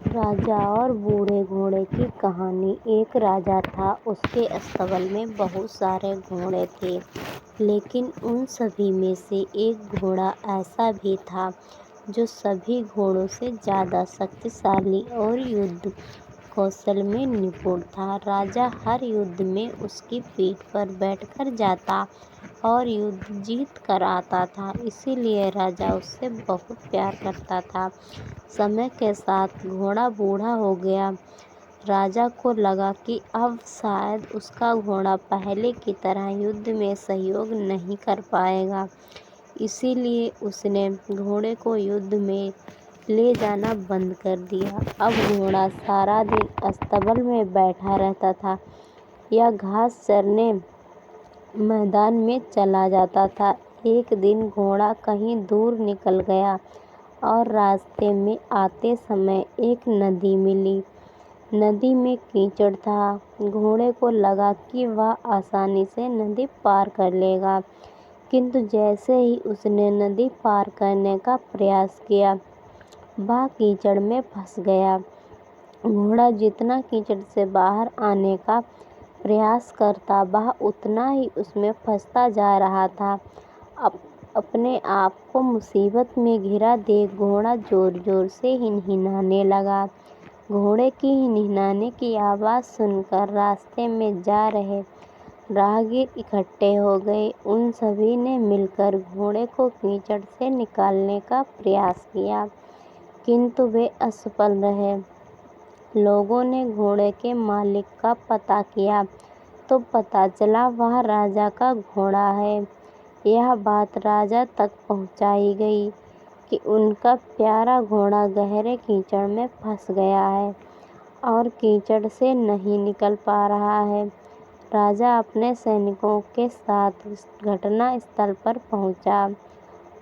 राजा और बूढ़े घोड़े की कहानी। एक राजा था, उसके अस्तबल में बहुत सारे घोड़े थे, लेकिन उन सभी में से एक घोड़ा ऐसा भी था जो सभी घोड़ों से ज़्यादा शक्तिशाली और युद्ध कौशल में निपुण था। राजा हर युद्ध में उसकी पीठ पर बैठकर जाता और युद्ध जीत कर आता था, इसीलिए राजा उससे बहुत प्यार करता था। समय के साथ घोड़ा बूढ़ा हो गया। राजा को लगा कि अब शायद उसका घोड़ा पहले की तरह युद्ध में सहयोग नहीं कर पाएगा, इसीलिए उसने घोड़े को युद्ध में ले जाना बंद कर दिया। अब घोड़ा सारा दिन अस्तबल में बैठा रहता था या घास चरने मैदान में चला जाता था। एक दिन घोड़ा कहीं दूर निकल गया और रास्ते में आते समय एक नदी मिली। नदी में कीचड़ था। घोड़े को लगा कि वह आसानी से नदी पार कर लेगा, किंतु जैसे ही उसने नदी पार करने का प्रयास किया, वह कीचड़ में फंस गया। घोड़ा जितना कीचड़ से बाहर आने का प्रयास करता, वह उतना ही उसमें फंसता जा रहा था। अपने आप को मुसीबत में घिरा देख घोड़ा जोर-जोर से हिनहिनाने लगा। घोड़े की हिनहिनाने की आवाज़ सुनकर रास्ते में जा रहे राहगीर इकट्ठे हो गए। उन सभी ने मिलकर घोड़े को कीचड़ से निकालने का प्रयास किया, किंतु वे असफल रहे। लोगों ने घोड़े के मालिक का पता किया तो पता चला वह राजा का घोड़ा है। यह बात राजा तक पहुंचाई गई कि उनका प्यारा घोड़ा गहरे कीचड़ में फंस गया है और कीचड़ से नहीं निकल पा रहा है। राजा अपने सैनिकों के साथ घटना स्थल पर पहुंचा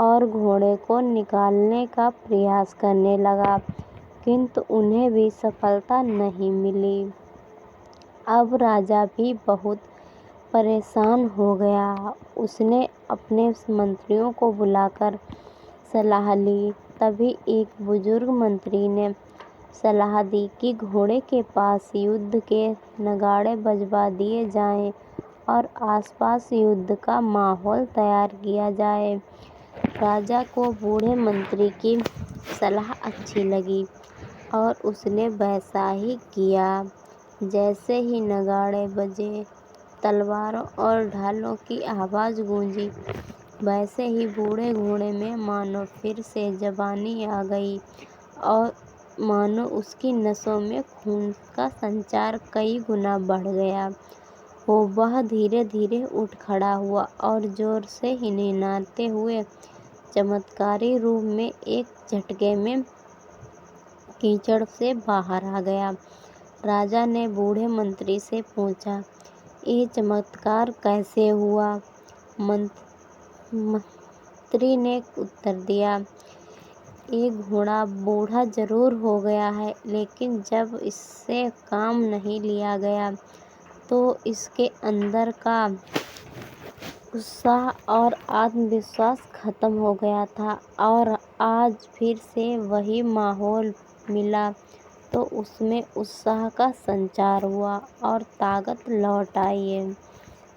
और घोड़े को निकालने का प्रयास करने लगा, किंतु उन्हें भी सफलता नहीं मिली। अब राजा भी बहुत परेशान हो गया। उसने अपने मंत्रियों को बुलाकर सलाह ली। तभी एक बुजुर्ग मंत्री ने सलाह दी कि घोड़े के पास युद्ध के नगाड़े बजवा दिए जाएं और आसपास युद्ध का माहौल तैयार किया जाए। राजा को बूढ़े मंत्री की सलाह अच्छी लगी और उसने वैसा ही किया। जैसे ही नगाड़े बजे, तलवारों और ढालों की आवाज़ गूंजी, वैसे ही बूढ़े घोड़े में मानो फिर से जवानी आ गई और मानो उसकी नसों में खून का संचार कई गुना बढ़ गया। वह धीरे धीरे उठ खड़ा हुआ और जोर से हिनहिनाते हुए चमत्कारी रूप में एक झटके में कीचड़ से बाहर आ गया। राजा ने बूढ़े मंत्री से पूछा, ये चमत्कार कैसे हुआ? मंत्री ने उत्तर दिया, ये घोड़ा बूढ़ा जरूर हो गया है, लेकिन जब इससे काम नहीं लिया गया तो इसके अंदर का उत्साह और आत्मविश्वास खत्म हो गया था और आज फिर से वही माहौल मिला तो उसमें उत्साह का संचार हुआ और ताकत लौट आई है।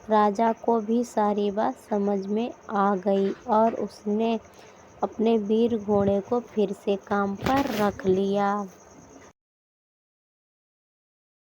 राजा को भी सारी बात समझ में आ गई और उसने अपने वीर घोड़े को फिर से काम पर रख लिया।